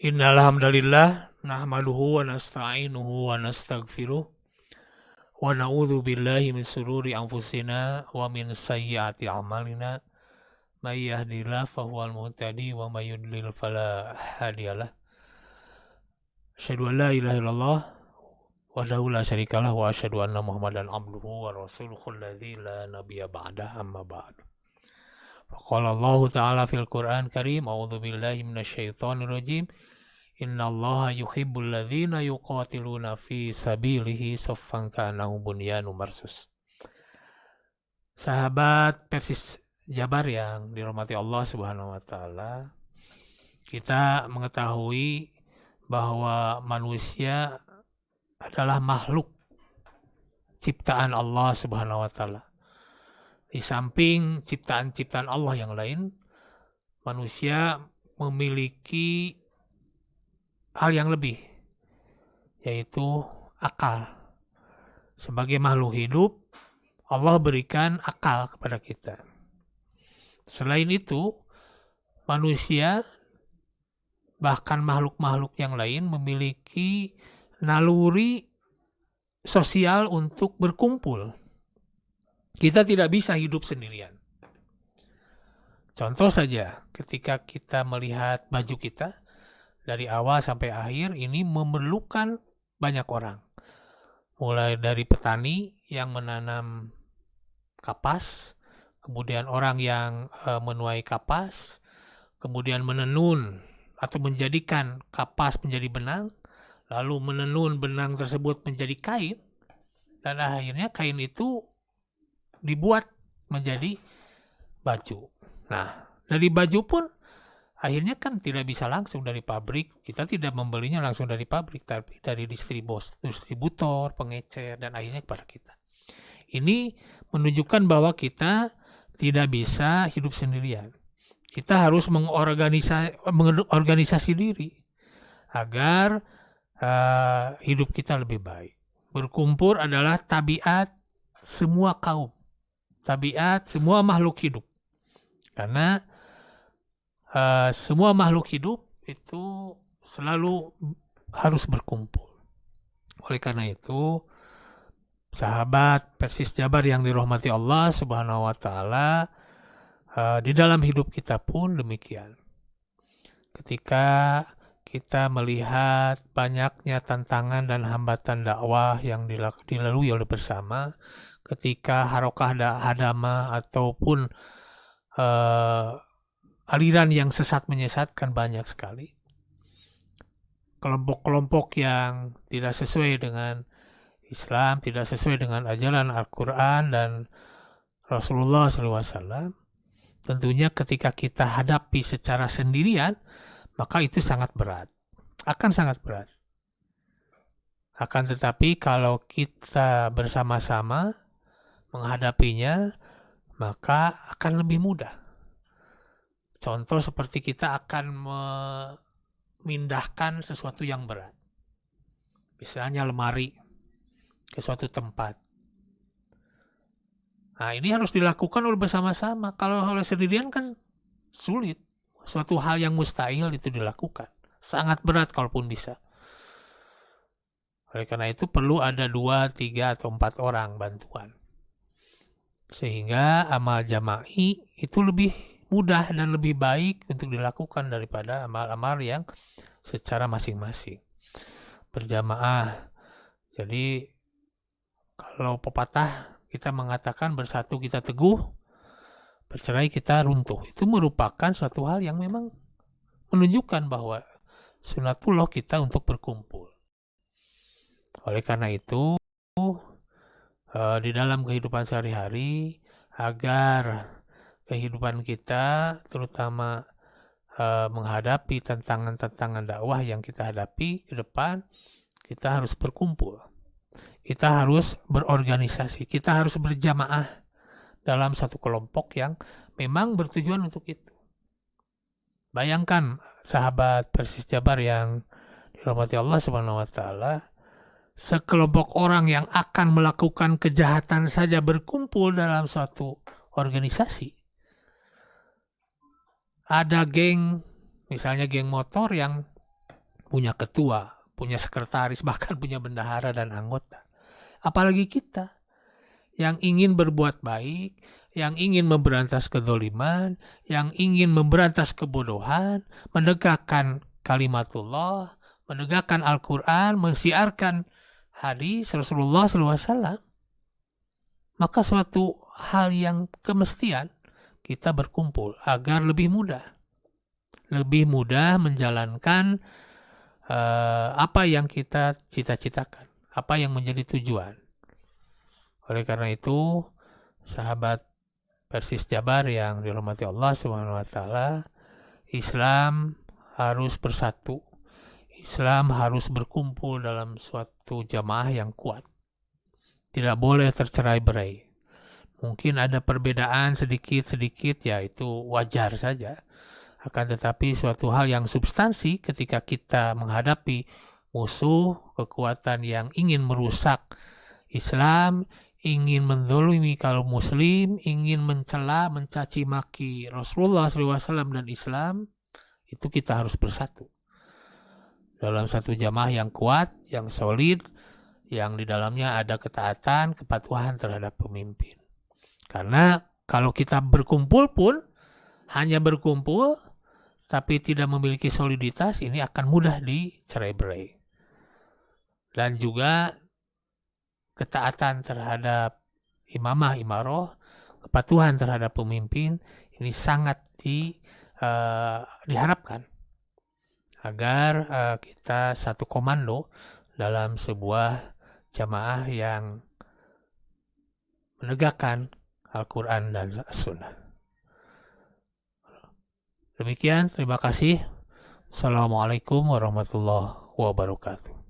Innal hamdalillah nahmaduhu wa nasta'inuhu wa nastaghfiruh wa na'udzu billahi min shururi anfusina wa min sayyiati a'malina. May yahdihillahu fahuwal muhtadi wa may yudlil fala hadiyalah. Asyhadu an la ilaha illallah wahdahu la syarikalah wa asyhadu anna Muhammadan abduhu wa rasuluhu alladzi la nabiyya ba'dah amma ba'du. Qala Allah Ta'ala fil Qur'an Karim, a'udzu billahi minasyaitonir rajim. Innallaha yuhibbul ladzina yuqatiluna fi sabilihi saffan ka'annahum bunyanun marsus. Sahabat Persis Jabar yang dirahmati Allah Subhanahu wa taala, kita mengetahui bahwa manusia adalah makhluk ciptaan Allah Subhanahu wa taala. Di samping ciptaan-ciptaan Allah yang lain, manusia memiliki hal yang lebih, yaitu akal. Sebagai makhluk hidup, Allah berikan akal kepada kita. Selain itu, manusia bahkan makhluk-makhluk yang lain memiliki naluri sosial untuk berkumpul. Kita tidak bisa hidup sendirian. Contoh saja, ketika kita melihat baju kita, dari awal sampai akhir ini memerlukan banyak orang. Mulai dari petani yang menanam kapas, kemudian orang yang menuai kapas, kemudian menenun atau menjadikan kapas menjadi benang, lalu menenun benang tersebut menjadi kain, dan akhirnya kain itu dibuat menjadi baju. Nah, dari baju pun akhirnya kan tidak bisa langsung dari pabrik. Kita tidak membelinya langsung dari pabrik, tapi dari distributor, pengecer, dan akhirnya kepada kita. Ini menunjukkan bahwa kita tidak bisa hidup sendirian. Kita harus mengorganisasi diri agar hidup kita lebih baik. Berkumpul adalah tabiat semua kaum, tabiat semua makhluk hidup. Karena semua makhluk hidup itu selalu harus berkumpul. Oleh karena itu, sahabat Persis Jabar yang dirahmati Allah Subhanahu wa taala, di dalam hidup kita pun demikian. Ketika kita melihat banyaknya tantangan dan hambatan dakwah yang dilalui oleh bersama, ketika harokah hadamah ataupun aliran yang sesat menyesatkan banyak sekali, kelompok-kelompok yang tidak sesuai dengan Islam, tidak sesuai dengan ajaran Al-Quran dan Rasulullah SAW, tentunya ketika kita hadapi secara sendirian, maka itu sangat berat, akan sangat berat. Akan tetapi kalau kita bersama-sama menghadapinya, maka akan lebih mudah. Contoh seperti kita akan memindahkan sesuatu yang berat. Misalnya lemari ke suatu tempat. Nah, ini harus dilakukan oleh bersama-sama. Kalau oleh sendirian kan sulit. Suatu hal yang mustahil itu dilakukan. Sangat berat kalaupun bisa. Oleh karena itu perlu ada 2, 3, atau 4 orang bantuan. Sehingga amal jama'i itu lebih mudah dan lebih baik untuk dilakukan daripada amal-amal yang secara masing-masing. Berjamaah. Jadi kalau pepatah kita mengatakan bersatu kita teguh, bercerai kita runtuh. Itu merupakan suatu hal yang memang menunjukkan bahwa sunatullah kita untuk berkumpul. Oleh karena itu, di dalam kehidupan sehari-hari, agar kehidupan kita terutama menghadapi tantangan-tantangan dakwah yang kita hadapi ke depan, kita harus berkumpul. Kita harus berorganisasi, kita harus berjamaah dalam satu kelompok yang memang bertujuan untuk itu. Bayangkan sahabat Persis Jabar yang dirahmati Allah Subhanahu wa taala, sekelompok orang yang akan melakukan kejahatan saja berkumpul dalam suatu organisasi. Ada geng, misalnya geng motor yang punya ketua, punya sekretaris, bahkan punya bendahara dan anggota. Apalagi kita yang ingin berbuat baik, yang ingin memberantas kedzaliman, yang ingin memberantas kebodohan, menegakkan kalimatullah, menegakkan Al-Quran, mensiarkan hadis Rasulullah SAW. Maka suatu hal yang kemestian kita berkumpul agar lebih mudah menjalankan apa yang kita cita-citakan, apa yang menjadi tujuan. Oleh karena itu, sahabat Persis Jabar yang dirahmati Allah SWT, Islam harus bersatu. Islam harus berkumpul dalam suatu jamaah yang kuat. Tidak boleh tercerai-berai. Mungkin ada perbedaan sedikit-sedikit, ya itu wajar saja. Akan tetapi suatu hal yang substansi ketika kita menghadapi musuh, kekuatan yang ingin merusak Islam, ingin menzalimi kaum muslim, ingin mencela, mencaci maki Rasulullah SAW dan Islam, itu kita harus bersatu dalam satu jamaah yang kuat, yang solid, yang di dalamnya ada ketaatan, kepatuhan terhadap pemimpin. Karena kalau kita berkumpul pun hanya berkumpul tapi tidak memiliki soliditas, ini akan mudah dicerai-berai. Dan juga ketaatan terhadap imamah, imaroh, kepatuhan terhadap pemimpin, ini sangat diharapkan agar kita satu komando dalam sebuah jamaah yang menegakkan Al-Quran dan Sunnah. Demikian, terima kasih. Assalamualaikum warahmatullahi wabarakatuh.